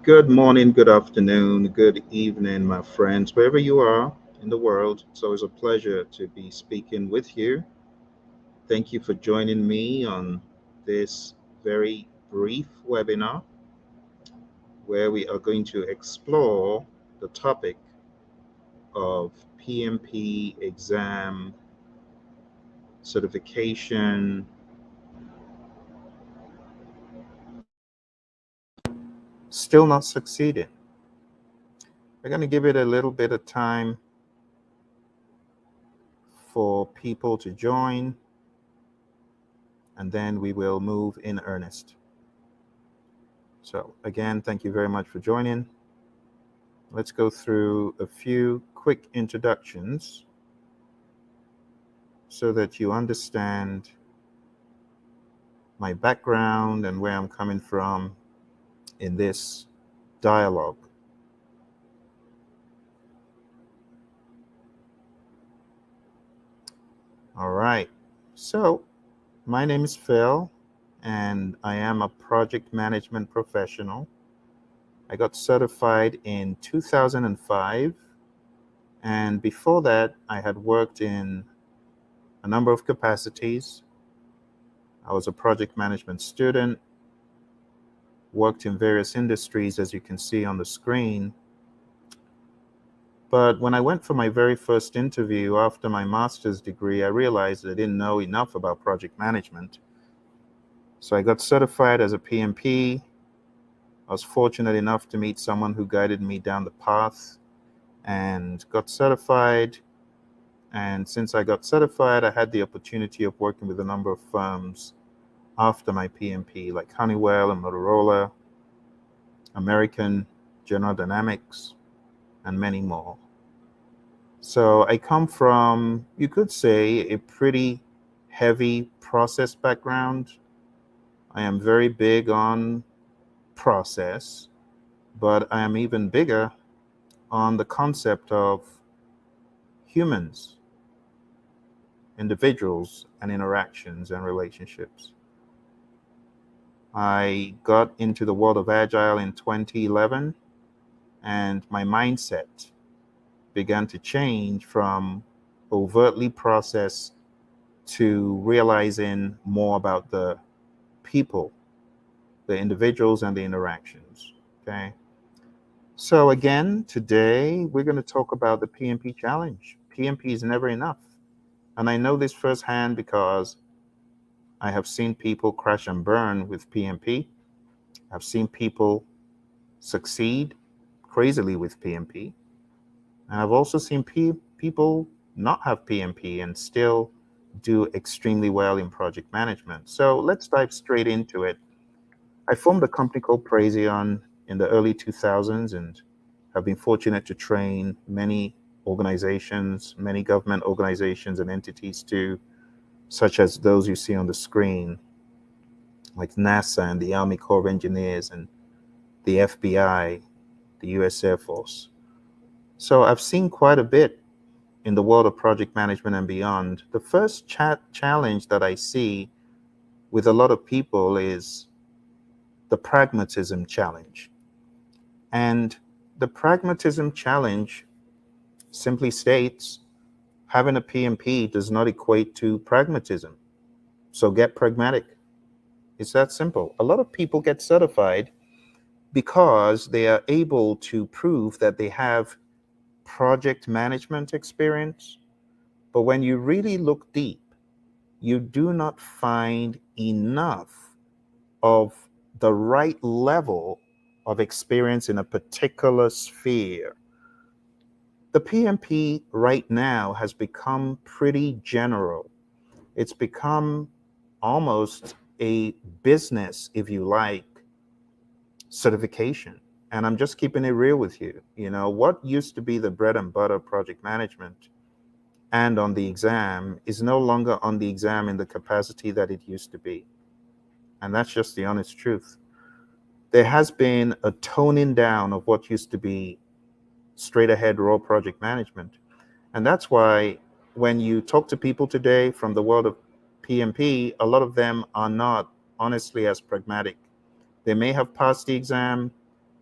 Good morning, good afternoon, good evening, my friends, wherever you are in the world. It's always a pleasure to be speaking with you. Thank you for joining me on this very brief webinar where we are going to explore the topic of PMP exam certification, still not succeeding. We're going to give it a little bit of time for people to join, and then we will move in earnest. So again, thank you very much for joining. Let's go through a few quick introductions so that you understand my background and where I'm coming from in this dialogue. All right. So my name is Phil, and I am a project management professional. I got certified in 2005. And before that, I had worked in a number of capacities. I was a project management student, worked in various industries, as you can see on the screen. But when I went for my very first interview after my master's degree, I realized I didn't know enough about project management. So I got certified as a PMP. I was fortunate enough to meet someone who guided me down the path and got certified. And since I got certified, I had the opportunity of working with a number of firms after my PMP, like Honeywell and Motorola, American, General Dynamics, and many more. So I come from, you could say, a pretty heavy process background. I am very big on process, but I am even bigger on the concept of humans, individuals, and interactions and relationships. I got into the world of Agile in 2011, and my mindset began to change from overtly process to realizing more about the people, the individuals, and the interactions. Okay. So, again, today we're going to talk about the PMP challenge. PMP is never enough. And I know this firsthand because I have seen people crash and burn with PMP. I've seen people succeed crazily with PMP. And I've also seen people not have PMP and still do extremely well in project management. So let's dive straight into it. I formed a company called Praizion in the early 2000s and have been fortunate to train many organizations, many government organizations and entities too, such as those you see on the screen, like NASA and the Army Corps of Engineers and the FBI, the US Air Force. So I've seen quite a bit in the world of project management and beyond. The first challenge that I see with a lot of people is the pragmatism challenge. And the pragmatism challenge simply states having a PMP does not equate to pragmatism. So get pragmatic. It's that simple. A lot of people get certified because they are able to prove that they have project management experience. But when you really look deep, you do not find enough of the right level of experience in a particular sphere. The PMP right now has become pretty general. It's become almost a business, if you like, certification. And I'm just keeping it real with you. You know, what used to be the bread and butter of project management and on the exam is no longer on the exam in the capacity that it used to be. And that's just the honest truth. There has been a toning down of what used to be straight ahead raw project management. And that's why when you talk to people today from the world of PMP, a lot of them are not honestly as pragmatic. They may have passed the exam,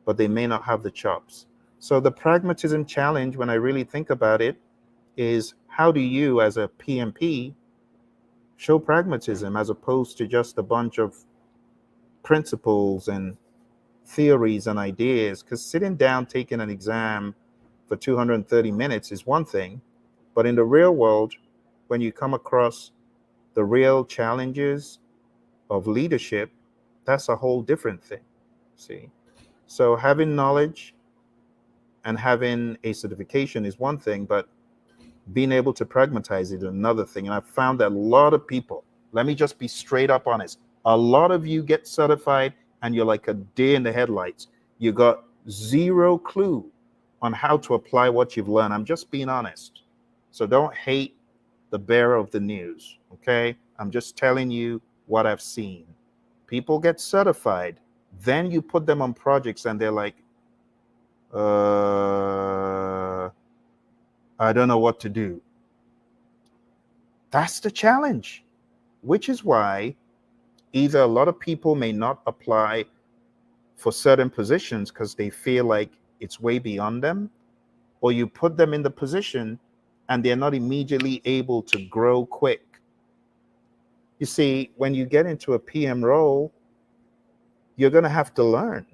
but they may not have the chops. So the pragmatism challenge, when I really think about it, is how do you, as a PMP, show pragmatism as opposed to just a bunch of principles and theories and ideas? Because sitting down taking an exam for 230 minutes is one thing, but in the real world, when you come across the real challenges of leadership, that's a whole different thing. See? So having knowledge and having a certification is one thing, but being able to pragmatize it is another thing. And I found that a lot of people, let me just be straight up honest, a lot of you get certified and you're like a deer in the headlights. You got zero clue on how to apply what you've learned. I'm just being honest. So don't hate the bearer of the news, okay? I'm just telling you what I've seen. People get certified, then you put them on projects and they're like, I don't know what to do. That's the challenge, which is why either a lot of people may not apply for certain positions because they feel like it's way beyond them, or you put them in the position and they're not immediately able to grow quick. You see, when you get into a PM role, you're going to have to learn,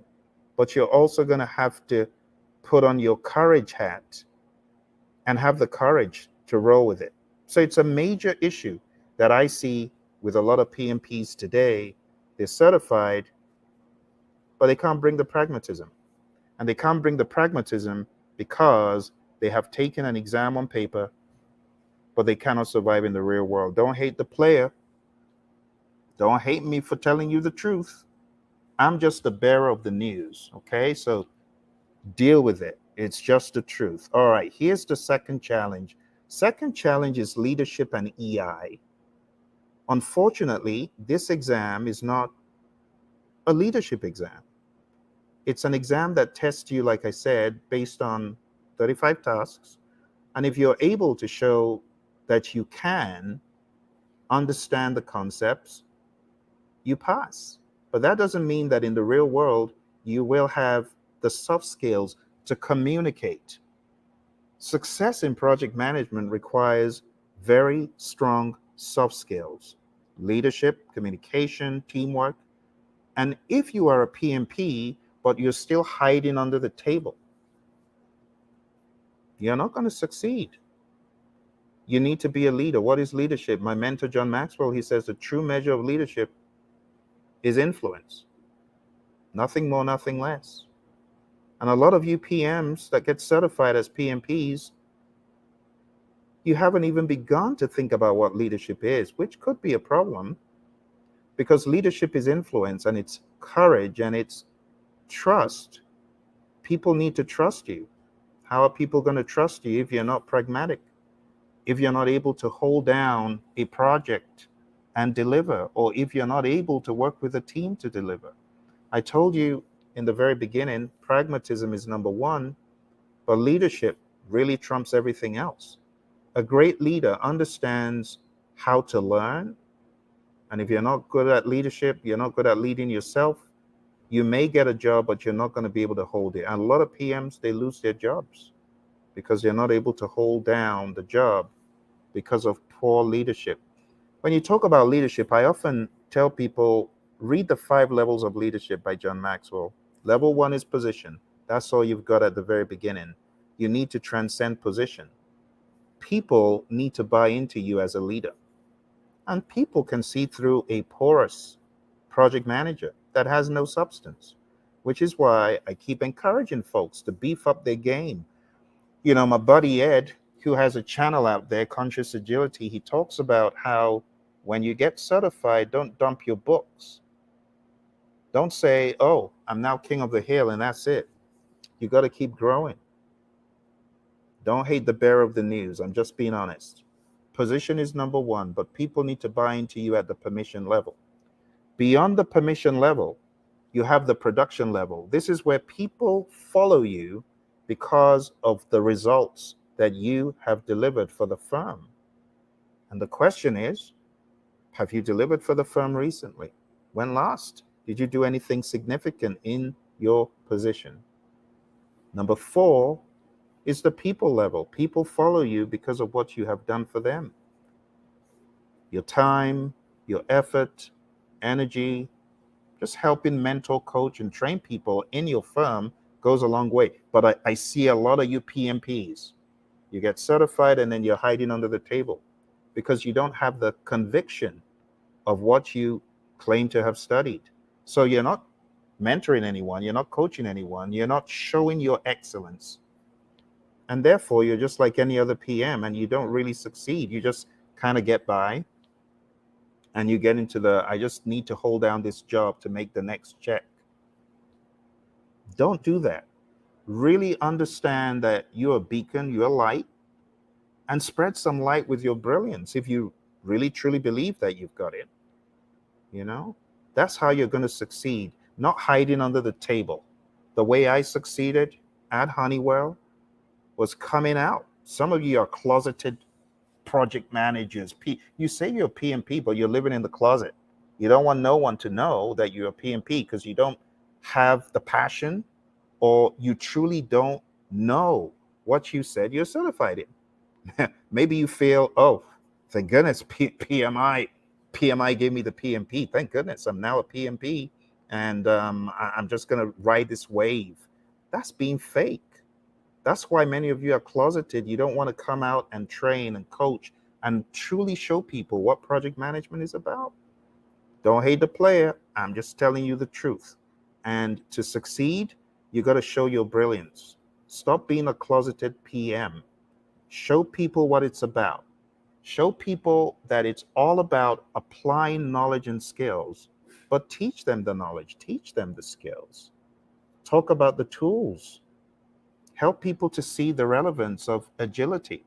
but you're also going to have to put on your courage hat and have the courage to roll with it. So it's a major issue that I see with a lot of PMPs today. They're certified, but they can't bring the pragmatism. And they can't bring the pragmatism because they have taken an exam on paper, but they cannot survive in the real world. Don't hate the player. Don't hate me for telling you the truth. I'm just the bearer of the news, okay? So deal with it. It's just the truth. All right, here's the second challenge. Second challenge is leadership and EI. Unfortunately, this exam is not a leadership exam. It's an exam that tests you, like I said, based on 35 tasks. And if you're able to show that you can understand the concepts, you pass. But that doesn't mean that in the real world, you will have the soft skills to communicate. Success in project management requires very strong soft skills, leadership, communication, teamwork. And if you are a PMP, but you're still hiding under the table, you're not going to succeed. You need to be a leader. What is leadership? My mentor, John Maxwell, he says the true measure of leadership is influence. Nothing more, nothing less. And a lot of you PMs that get certified as PMPs, you haven't even begun to think about what leadership is, which could be a problem, because leadership is influence and it's courage and it's trust. People need to trust you. How are people going to trust you if you're not pragmatic? If you're not able to hold down a project and deliver, or if you're not able to work with a team to deliver? I told you in the very beginning, pragmatism is number one, but leadership really trumps everything else. A great leader understands how to learn. And if you're not good at leadership, you're not good at leading yourself, you may get a job, but you're not going to be able to hold it. And a lot of PMs, they lose their jobs because they're not able to hold down the job because of poor leadership. When you talk about leadership, I often tell people, read the 5 levels of leadership by John Maxwell. Level 1 is position. That's all you've got at the very beginning. You need to transcend position. People need to buy into you as a leader. And people can see through a porous project manager that has no substance, which is why I keep encouraging folks to beef up their game. You know, my buddy Ed, who has a channel out there, Conscious Agility, he talks about how when you get certified, don't dump your books. Don't say, oh, I'm now king of the hill and that's it. You got to keep growing. Don't hate the bearer of the news. I'm just being honest. Position is number one, but people need to buy into you at the permission level. Beyond the permission level, you have the production level. This is where people follow you because of the results that you have delivered for the firm. And the question is, have you delivered for the firm recently? When last? Did you do anything significant in your position. Number 4 is the people level. People follow you because of what you have done for them. Your time, your effort, energy, just helping mentor, coach, and train people in your firm goes a long way. But I see a lot of you PMPs. You get certified and then you're hiding under the table because you don't have the conviction of what you claim to have studied. So you're not mentoring anyone, you're not coaching anyone, you're not showing your excellence. And therefore, you're just like any other PM and you don't really succeed. You just kind of get by and you get into the I just need to hold down this job to make the next check. Don't do that. Really understand that you're a beacon, you're a light, and spread some light with your brilliance if you really truly believe that you've got it. You know, that's how you're going to succeed, not hiding under the table. The way I succeeded at Honeywell was coming out. Some of you are closeted project managers. You say you're a PMP, but you're living in the closet. You don't want no one to know that you're a PMP because you don't have the passion or you truly don't know what you said you're certified in. Maybe you feel, oh, thank goodness PMI gave me the PMP. Thank goodness I'm now a PMP and I'm just going to ride this wave. That's being fake. That's why many of you are closeted. You don't want to come out and train and coach and truly show people what project management is about. Don't hate the player. I'm just telling you the truth. And to succeed, you got to show your brilliance. Stop being a closeted PM. Show people what it's about. Show people that it's all about applying knowledge and skills, but teach them the knowledge, teach them the skills. Talk about the tools. Help people to see the relevance of agility.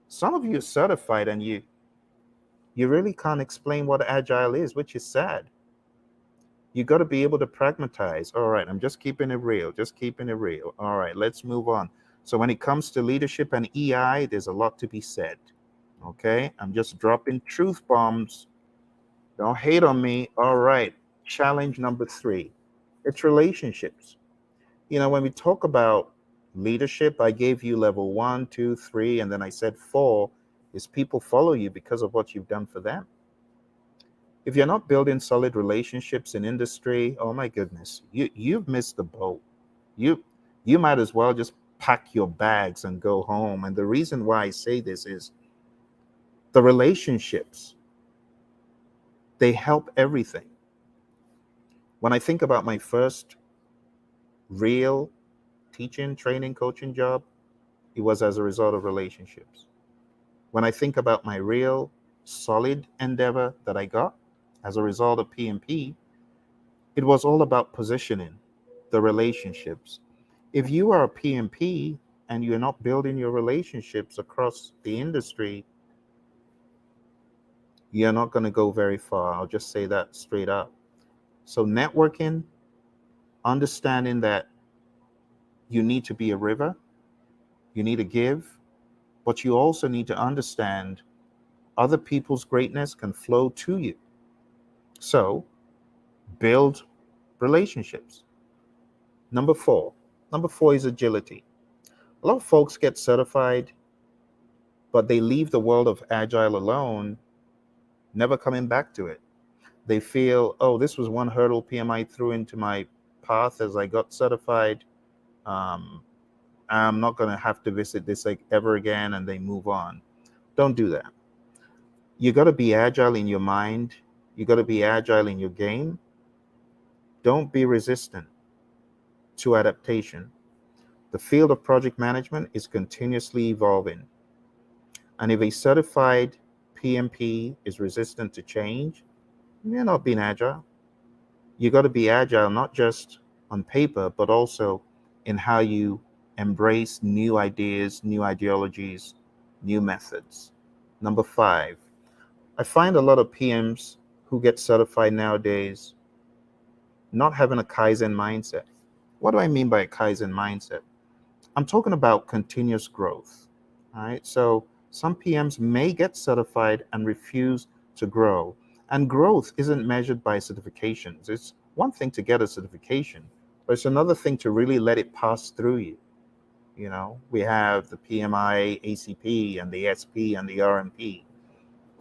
Some of you are certified and you really can't explain what agile is, which is sad. You got to be able to pragmatize. All right, I'm just keeping it real, just keeping it real. All right, let's move on. So when it comes to leadership and EI, there's a lot to be said. Okay, I'm just dropping truth bombs. Don't hate on me. All right, challenge number 3. It's relationships. When we talk about leadership, I gave you level 1, 2, 3, and then I said 4 is people follow you because of what you've done for them. If you're not building solid relationships in industry, oh my goodness, you've missed the boat. You might as well just pack your bags and go home. And the reason why I say this is the relationships, they help everything. When I think about my first real teaching, training, coaching job, it was as a result of relationships. When I think about my real solid endeavor that I got as a result of PMP, it was all about positioning the relationships. If you are a PMP and you're not building your relationships across the industry, you're not going to go very far. I'll just say that straight up. So networking, understanding that you need to be a river, you need to give, but you also need to understand other people's greatness can flow to you. So build relationships. Number four is agility. A lot of folks get certified, but they leave the world of agile alone, never coming back to it. They feel, oh, this was one hurdle PMI threw into my path as I got certified. I'm not going to have to visit this like ever again, and they move on. Don't do that. You got to be agile in your mind. You got to be agile in your game. Don't be resistant to adaptation. The field of project management is continuously evolving. And if a certified PMP is resistant to change, you're not being agile. You got to be agile, not just on paper, but also in how you embrace new ideas, new ideologies, new methods. Number 5, I find a lot of PMs who get certified nowadays not having a Kaizen mindset. What do I mean by a Kaizen mindset? I'm talking about continuous growth. All right. So some PMs may get certified and refuse to grow. And growth isn't measured by certifications. It's one thing to get a certification, But it's another thing to really let it pass through you. We have the PMI, ACP, and the SP, and the RMP.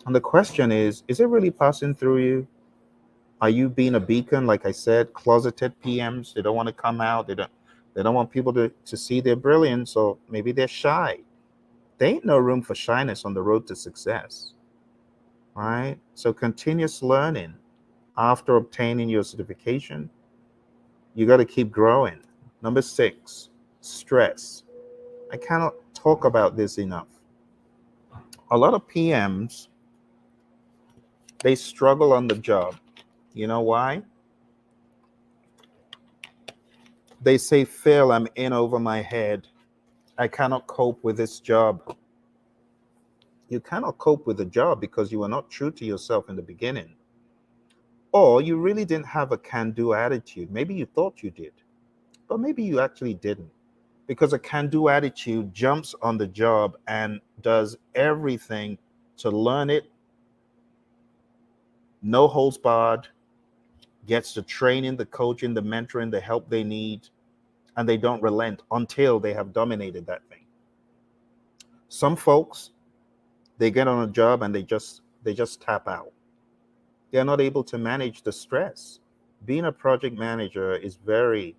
And the question is it really passing through you? Are you being a beacon? Like I said, closeted PMs, they don't want to come out. They don't want people to see their brilliance, or maybe they're shy. There ain't no room for shyness on the road to success, right? So continuous learning after obtaining your certification, you got to keep growing. Number 6, stress. I cannot talk about this enough. A lot of PMs, they struggle on the job. You know why? They say, Phil, I'm in over my head. I cannot cope with this job. You cannot cope with the job because you were not true to yourself in the beginning. Or you really didn't have a can-do attitude. Maybe you thought you did, but maybe you actually didn't. Because a can-do attitude jumps on the job and does everything to learn it, no holds barred, gets the training, the coaching, the mentoring, the help they need, and they don't relent until they have dominated that thing. Some folks, they get on a job and they just tap out. They're not able to manage the stress. Being a project manager is very,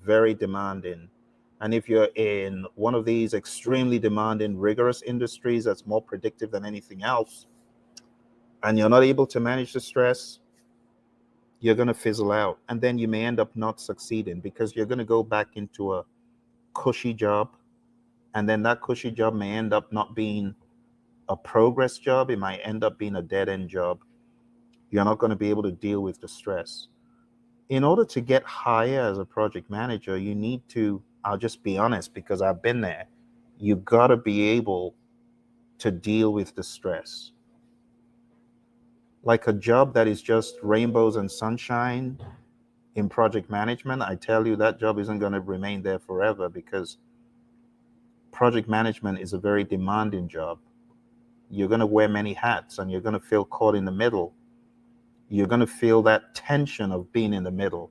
very demanding. And if you're in one of these extremely demanding, rigorous industries that's more predictive than anything else, and you're not able to manage the stress, you're going to fizzle out. And then you may end up not succeeding because you're going to go back into a cushy job. And then that cushy job may end up not being a progress job. It might end up being a dead end job. You're not going to be able to deal with the stress. In order to get higher as a project manager, you need to, I'll just be honest because I've been there, you got to be able to deal with the stress. Like a job that is just rainbows and sunshine in project management, I tell you that job isn't going to remain there forever because project management is a very demanding job. You're going to wear many hats and you're going to feel caught in the middle. You're going to feel that tension of being in the middle.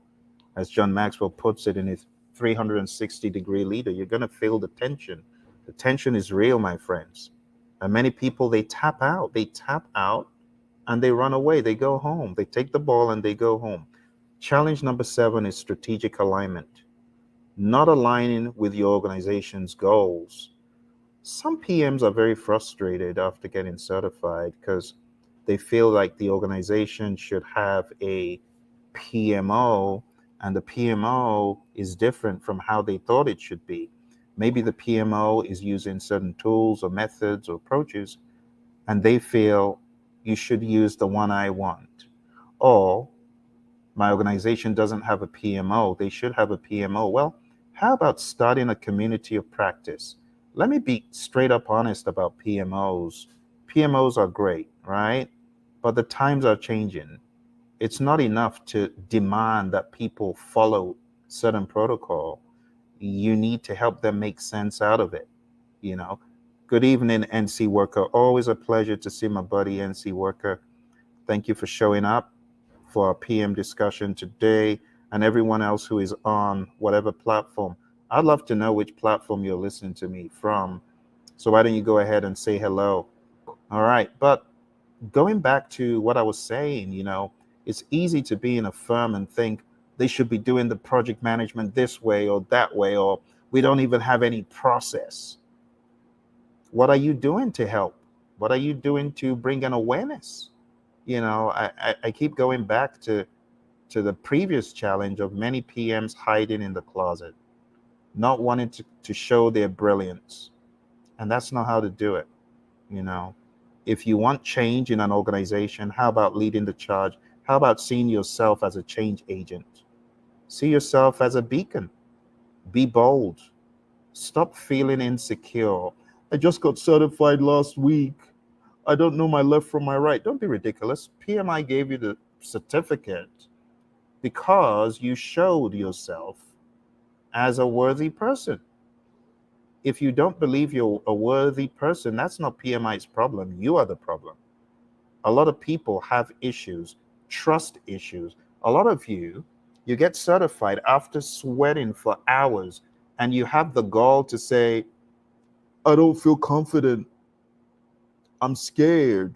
As John Maxwell puts it in his 360-degree leader, you're going to feel the tension. The tension is real, my friends. And many people, they tap out and they run away. They go home. They take the ball and they go home. Challenge number 7 is strategic alignment. Not aligning with your organization's goals. Some PMs are very frustrated after getting certified because they feel like the organization should have a PMO, and the PMO is different from how they thought it should be. Maybe the PMO is using certain tools or methods or approaches, and they feel you should use the one I want. Or my organization doesn't have a PMO, they should have a PMO. Well, how about starting a community of practice? Let me be straight up honest about PMOs. PMOs are great, right? But the times are changing. It's not enough to demand that people follow certain protocol. You need to help them make sense out of it. Good evening, NC Worker. Always a pleasure to see my buddy NC Worker. Thank you for showing up for our PM discussion today, and everyone else who is on whatever platform. I'd love to know which platform you're listening to me from. So why don't you go ahead and say hello? All right. But going back to what I was saying, it's easy to be in a firm and think they should be doing the project management this way or that way, or we don't even have any process. What are you doing to help? What are you doing to bring an awareness? I keep going back to the previous challenge of many PMs hiding in the closet, not wanting to show their brilliance. And that's not how to do it. If you want change in an organization, how about leading the charge? How about seeing yourself as a change agent? See yourself as a beacon. Be bold. Stop feeling insecure. I just got certified last week. I don't know my left from my right. Don't be ridiculous. PMI gave you the certificate because you showed yourself as a worthy person. If you don't believe you're a worthy person, that's not PMI's problem. You are the problem. A lot of people have issues, trust issues. A lot of you, You get certified after sweating for hours, and you have the gall to say, I don't feel confident. I'm scared.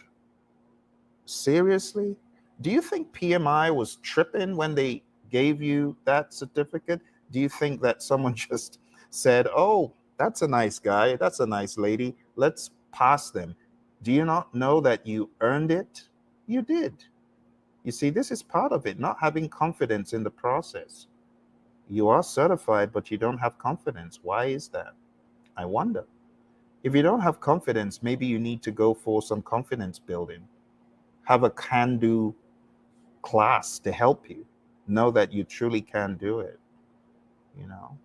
Seriously? Do you think PMI was tripping when they gave you that certificate? Do you think that someone just said, oh, that's a nice guy, that's a nice lady, let's pass them? Do you not know that you earned it? You did. You see, this is part of it, not having confidence in the process. You are certified, but you don't have confidence. Why is that? I wonder. If you don't have confidence, maybe you need to go for some confidence building. Have a can do class to help you know that you truly can do it.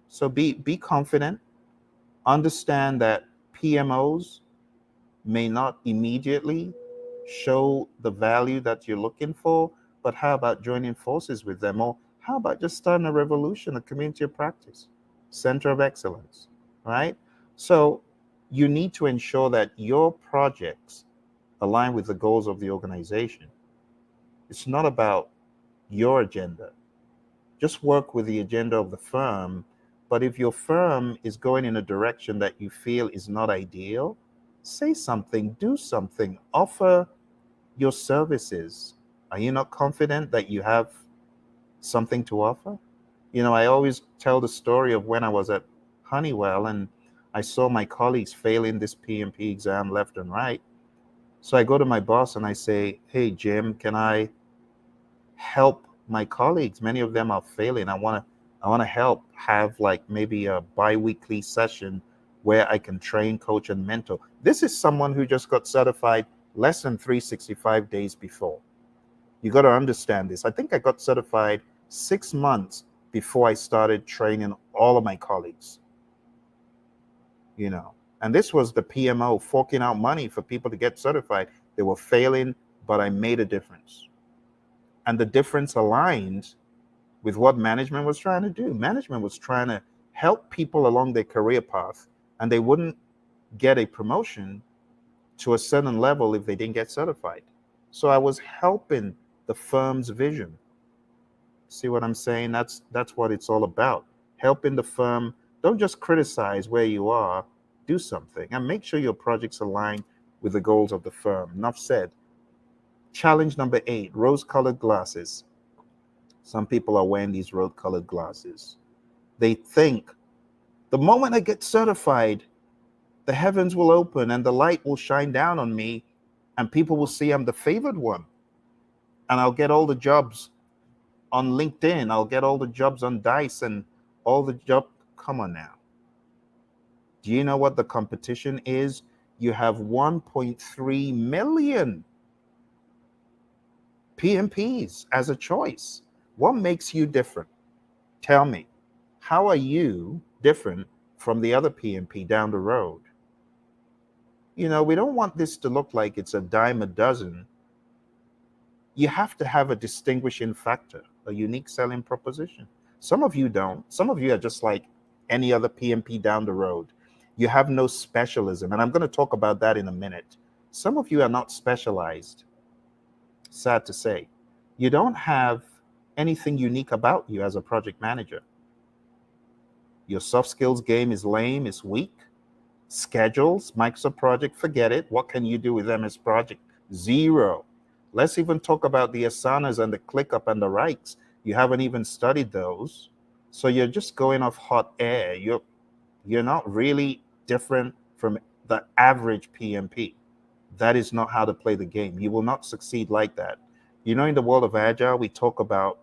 So be confident. Understand that PMOs may not immediately show the value that you're looking for, but how about joining forces with them? Or how about just starting a revolution, a community of practice, center of excellence, right? So you need to ensure that your projects align with the goals of the organization. It's not about your agenda. Just work with the agenda of the firm. But if your firm is going in a direction that you feel is not ideal, say something, do something, offer your services. Are you not confident that you have something to offer? I always tell the story of when I was at Honeywell and I saw my colleagues failing this PMP exam left and right. So I go to my boss and I say, hey, Jim, can I help my colleagues? Many of them are failing. I want to help have like maybe a bi-weekly session where I can train, coach, and mentor. This is someone who just got certified less than 365 days before. You got to understand this. I think I got certified 6 months before I started training all of my colleagues. And this was the PMO forking out money for people to get certified. They were failing, but I made a difference. And the difference aligned with what management was trying to do. Management was trying to help people along their career path, and they wouldn't get a promotion to a certain level if they didn't get certified. So I was helping the firm's vision. See what I'm saying? That's what it's all about. Helping the firm. Don't just criticize where you are. Do something and make sure your projects align with the goals of the firm. Enough said. Challenge number 8, rose-colored glasses. Some people are wearing these rose-colored glasses. They think the moment I get certified, the heavens will open and the light will shine down on me and people will see I'm the favored one. And I'll get all the jobs on LinkedIn. I'll get all the jobs on Dice and all the job. Come on now. Do you know what the competition is? You have 1.3 million PMPs as a choice. What makes you different? Tell me, how are you different from the other PMP down the road? We don't want this to look like it's a dime a dozen. You have to have a distinguishing factor, a unique selling proposition. Some of you don't. Some of you are just like any other PMP down the road. You have no specialism, and I'm going to talk about that in a minute. Some of you are not specialized. Sad to say. You don't have anything unique about you as a project manager. Your soft skills game is lame, it's weak. Schedules, Microsoft Project, forget it. What can you do with MS Project? Zero. Let's even talk about the Asanas and the ClickUp and the Rights. You haven't even studied those. So you're just going off hot air. You're not really different from the average PMP. That is not how to play the game. You will not succeed like that. In the world of Agile, we talk about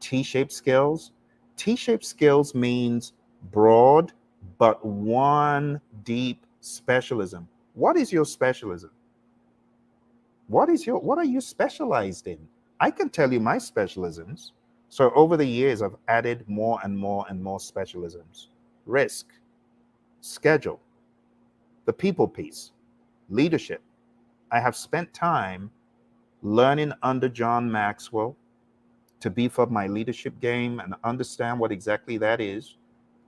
T-shaped skills. T-shaped skills means broad, but one deep specialism. What is your specialism? What are you specialized in? I can tell you my specialisms. So over the years, I've added more and more and more specialisms. Risk, schedule, the people piece, leadership. I have spent time learning under John Maxwell to beef up my leadership game and understand what exactly that is.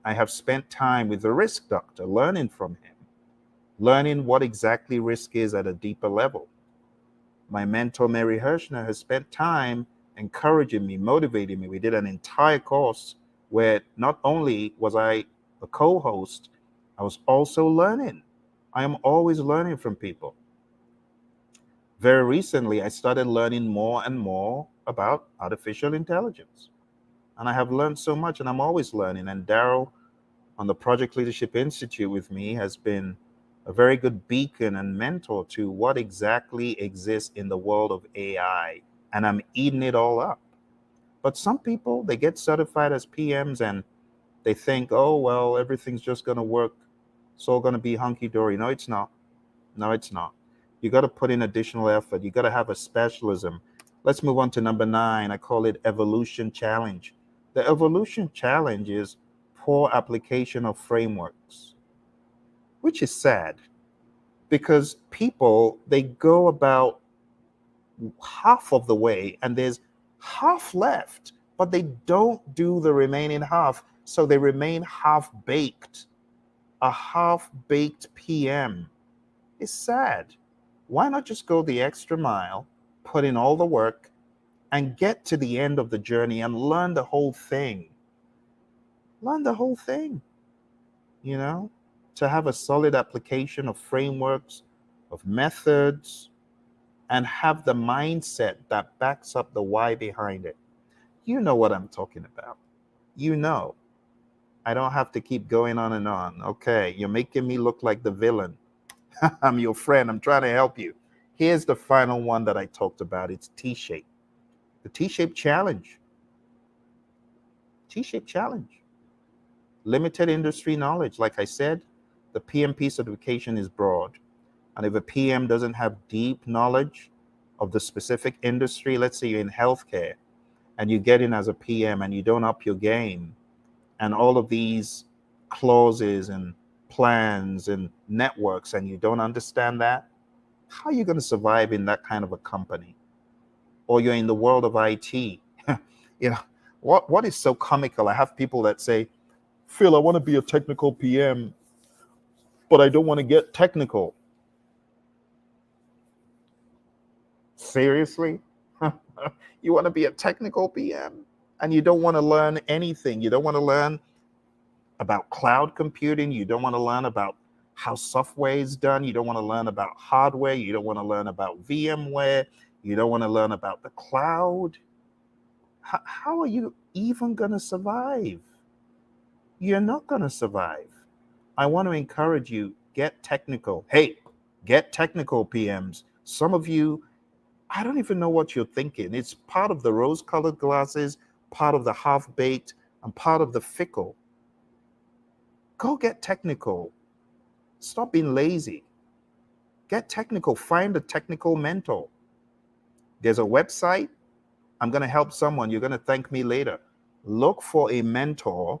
I have spent time with the risk doctor, learning from him, learning what exactly risk is at a deeper level. My mentor, Mary Hirschner, has spent time encouraging me, motivating me. We did an entire course where not only was I a co-host, I was also learning. I am always learning from people. Very recently, I started learning more and more about artificial intelligence. And I have learned so much, and I'm always learning. And Daryl on the Project Leadership Institute with me has been a very good beacon and mentor to what exactly exists in the world of AI. And I'm eating it all up. But some people, they get certified as PMs and they think, oh, well, everything's just going to work. It's all going to be hunky dory. No, it's not. No, it's not. You got to put in additional effort. You got to have a specialism. Let's move on to number 9. I call it evolution challenge. The evolution challenge is poor application of frameworks, which is sad because people, they go about half of the way and there's half left, but they don't do the remaining half. So they remain half baked. A half baked PM is sad. Why not just go the extra mile, put in all the work, and get to the end of the journey and learn the whole thing? Learn the whole thing, you know, to have a solid application of frameworks, of methods, and have the mindset that backs up the why behind it. You know what I'm talking about. You know. I don't have to keep going on and on. Okay, you're making me look like the villain. I'm your friend. I'm trying to help you. Here's the final one that I talked about. It's T-shape. The T-shape challenge. T-shape challenge. Limited industry knowledge. Like I said, the PMP certification is broad. And if a PM doesn't have deep knowledge of the specific industry, let's say you're in healthcare and you get in as a PM and you don't up your game, and all of these clauses and plans and networks, and you don't understand that, how are you going to survive in that kind of a company? Or you're in the world of IT. You know, what is so comical? I have people that say, Phil, I want to be a technical PM, but I don't want to get technical. Seriously? You want to be a technical PM and you don't want to learn anything. You don't want to learn about cloud computing. You don't want to learn about how software is done. You don't want to learn about hardware. You don't want to learn about VMware. You don't want to learn about the cloud. How are you even going to survive? You're not going to survive. I want to encourage you, get technical. Hey, get technical, PMs. Some of you, I don't even know what you're thinking. It's part of the rose-colored glasses, part of the half-baked, and part of the fickle. Go get technical. Stop being lazy. Get technical. Find a technical mentor. There's a website. I'm going to help someone. You're going to thank me later. Look for a mentor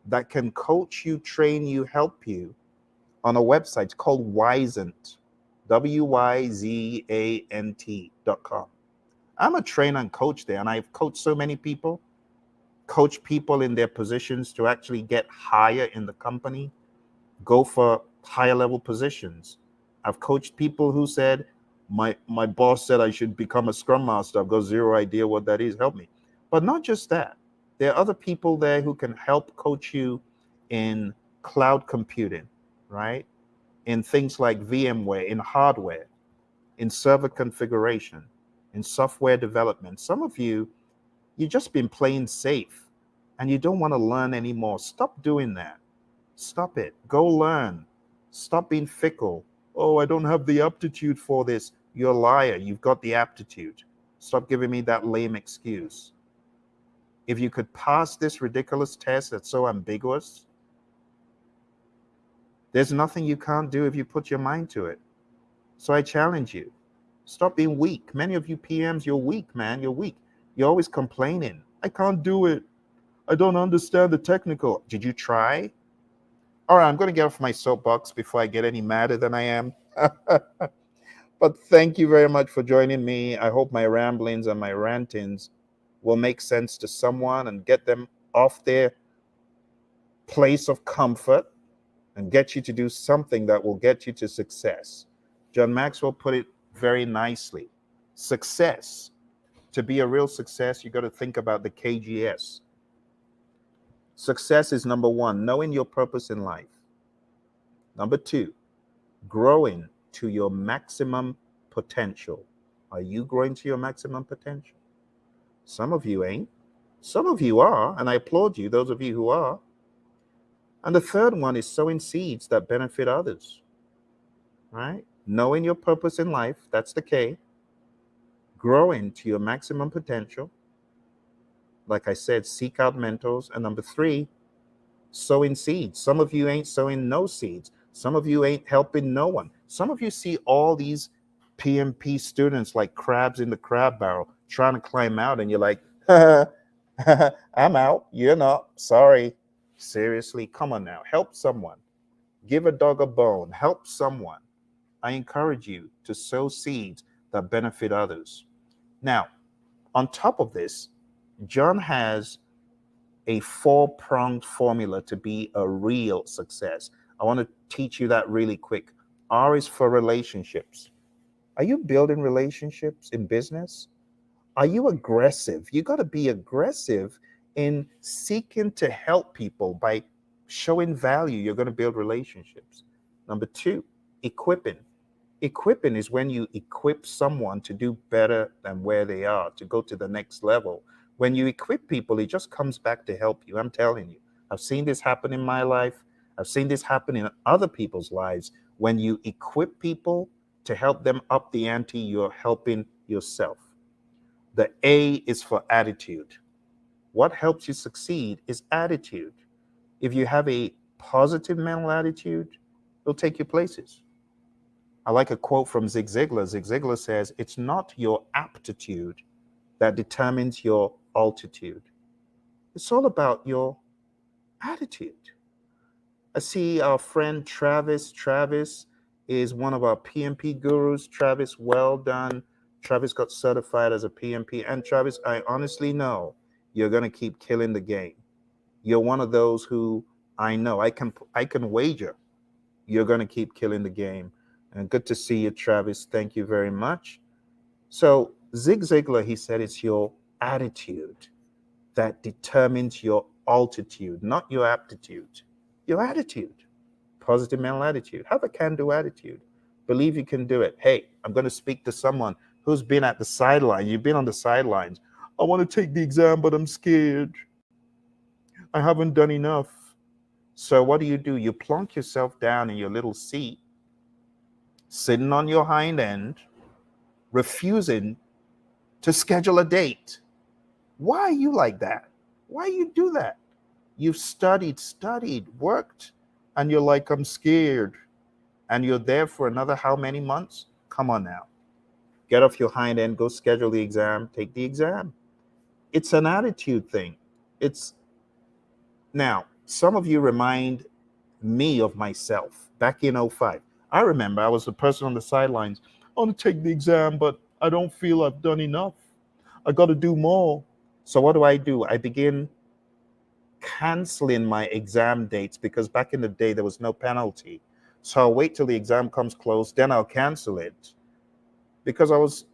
that can coach you, train you, help you on a website. It's called Wyzant, WYZANT.com. I'm a trainer and coach there, and I've coached so many people, coach people in their positions to actually get higher in the company, go for higher level positions. I've coached people who said, my boss said I should become a scrum master. I've got zero idea what that is. Help me. But not just that. There are other people there who can help coach you in cloud computing, right? In things like VMware, in hardware, in server configuration, in software development. Some of you, you've just been playing safe and you don't want to learn anymore. Stop doing that. Stop it. Go learn. Stop being fickle. Oh, I don't have the aptitude for this. You're a liar. You've got the aptitude. Stop giving me that lame excuse. If you could pass this ridiculous test that's so ambiguous, there's nothing you can't do if you put your mind to it. So I challenge you. Stop being weak. Many of you PMs, you're weak, man. You're weak. You're always complaining. I can't do it. I don't understand the technical. Did you try? All right, I'm going to get off my soapbox before I get any madder than I am. But thank you very much for joining me. I hope my ramblings and my rantings will make sense to someone and get them off their place of comfort and get you to do something that will get you to success. John Maxwell put it very nicely. Success To be a real success, you got to think about the KGS. Success is number one, knowing your purpose in life. Number two, growing to your maximum potential. Are you growing to your maximum potential? Some of you ain't. Some of you are, and I applaud you, those of you who are. And the third one is sowing seeds that benefit others, right? Knowing your purpose in life, that's the K. Growing to your maximum potential. Like I said, seek out mentors. And number three, sowing seeds. Some of you ain't sowing no seeds. Some of you ain't helping no one. Some of you see all these PMP students like crabs in the crab barrel trying to climb out, and you're like, I'm out. You're not. Sorry. Seriously, come on now. Help someone. Give a dog a bone. Help someone. I encourage you to sow seeds that benefit others. Now, on top of this, John has a four-pronged formula to be a real success. I want to teach you that really quick. R is for relationships. Are you building relationships in business? Are you aggressive? You got to be aggressive in seeking to help people by showing value. You're going to build relationships. Number two, equipping. Equipping is when you equip someone to do better than where they are, to go to the next level. When you equip people, it just comes back to help you. I'm telling you, I've seen this happen in my life. I've seen this happen in other people's lives. When you equip people to help them up the ante, you're helping yourself. The A is for attitude. What helps you succeed is attitude. If you have a positive mental attitude, it'll take you places. I like a quote from Zig Ziglar. Zig Ziglar says, it's not your aptitude that determines your altitude. It's all about your attitude. I see our friend Travis. Travis is one of our PMP gurus. Travis, well done. Travis got certified as a PMP. And Travis, I honestly know you're going to keep killing the game. You're one of those who I know, I can wager you're going to keep killing the game. And good to see you, Travis. Thank you very much. So Zig Ziglar, he said, it's your attitude that determines your altitude, not your aptitude. Your attitude, positive mental attitude. Have a can-do attitude. Believe you can do it. Hey, I'm going to speak to someone who's been at the sideline. You've been on the sidelines. I want to take the exam, but I'm scared. I haven't done enough. So what do? You plunk yourself down in your little seat, sitting on your hind end, refusing to schedule a date. Why are you like that? Why you do that? You've studied, worked, and you're like, I'm scared. And you're there for another how many months? Come on now. Get off your hind end, go schedule the exam, take the exam. It's an attitude thing. Now, some of you remind me of myself back in 05. I remember I was the person on the sidelines. I want to take the exam, but I don't feel I've done enough. I got to do more. So what do? I begin canceling my exam dates, because back in the day there was no penalty. So I'll wait till the exam comes close, then I'll cancel it, because I was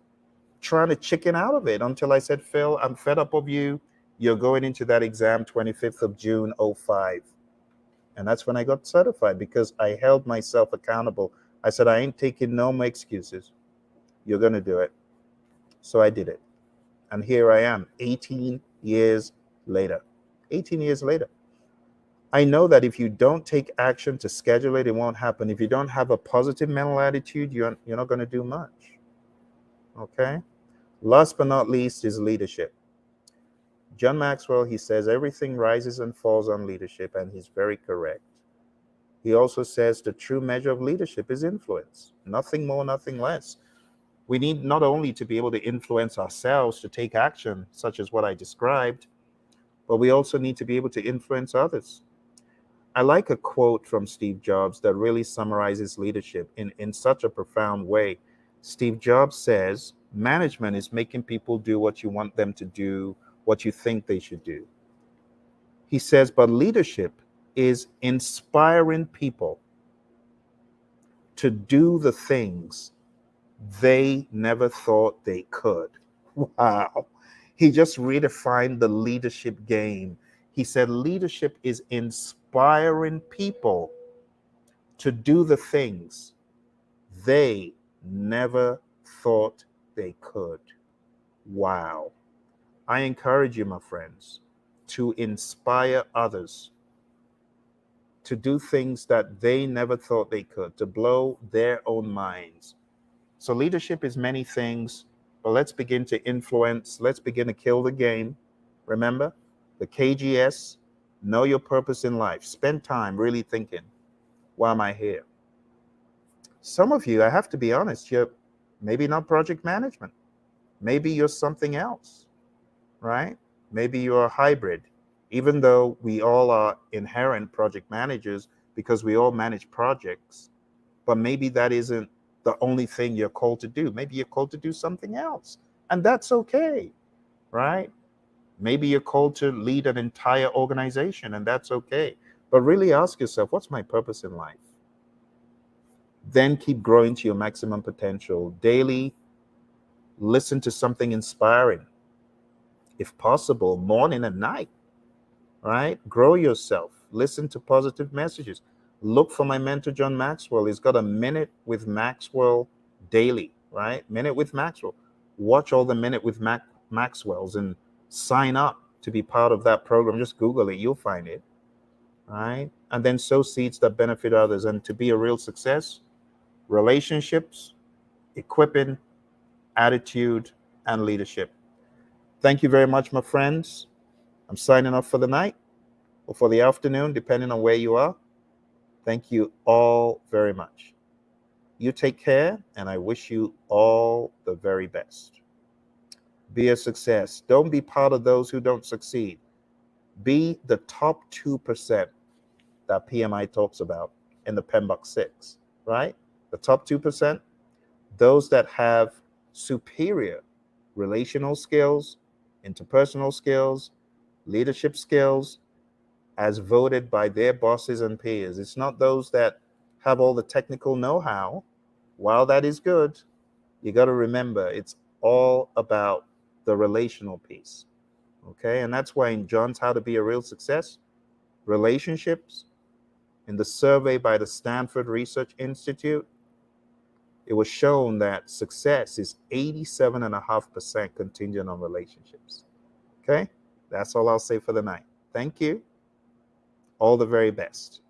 trying to chicken out of it until I said, Phil, I'm fed up of you. You're going into that exam 25th of June, 05. And that's when I got certified, because I held myself accountable. I said, I ain't taking no more excuses. You're going to do it. So I did it. And here I am, 18 years later. 18 years later. I know that if you don't take action to schedule it, it won't happen. If you don't have a positive mental attitude, you're not going to do much. Okay? Last but not least is leadership. John Maxwell, he says, everything rises and falls on leadership, and he's very correct. He also says the true measure of leadership is influence. Nothing more, nothing less. We need not only to be able to influence ourselves to take action, such as what I described, but we also need to be able to influence others. I like a quote from Steve Jobs that really summarizes leadership in such a profound way. Steve Jobs says, management is making people do what you want them to do, what you think they should do. He says, but leadership is inspiring people to do the things they never thought they could. Wow. He just redefined the leadership game. He said leadership is inspiring people to do the things they never thought they could. Wow. I encourage you, my friends, to inspire others to do things that they never thought they could, to blow their own minds. So, leadership is many things, but let's begin to influence, let's begin to kill the game. Remember the KGS, know your purpose in life. Spend time really thinking, why am I here? Some of you, I have to be honest, you're maybe not project management. Maybe you're something else, right? Maybe you're a hybrid, even though we all are inherent project managers because we all manage projects. But maybe that isn't the only thing you're called to do. Maybe you're called to do something else, and that's okay, right? Maybe you're called to lead an entire organization, and that's okay. But really ask yourself, what's my purpose in life? Then keep growing to your maximum potential. Daily, listen to something inspiring. If possible, morning and night, right? Grow yourself. Listen to positive messages. Look for my mentor, John Maxwell. He's got a minute with Maxwell daily, right? Minute with Maxwell. Watch all the minute with Maxwell's and sign up to be part of that program. Just Google it, you'll find it, right? And then sow seeds that benefit others. And to be a real success, relationships, equipping, attitude, and leadership. Thank you very much, my friends. I'm signing off for the night or for the afternoon, depending on where you are. Thank you all very much. You take care, and I wish you all the very best. Be a success. Don't be part of those who don't succeed. Be the top 2% that PMI talks about in the PMBOK 6, right? The top 2%, those that have superior relational skills, interpersonal skills, leadership skills, as voted by their bosses and peers. It's not those that have all the technical know-how. While that is good, you got to remember it's all about the relational piece. Okay? And that's why in John's How to Be a Real Success, relationships, in the survey by the Stanford Research Institute, it was shown that success is 87.5% contingent on relationships. Okay? That's all I'll say for the night. Thank you. All the very best.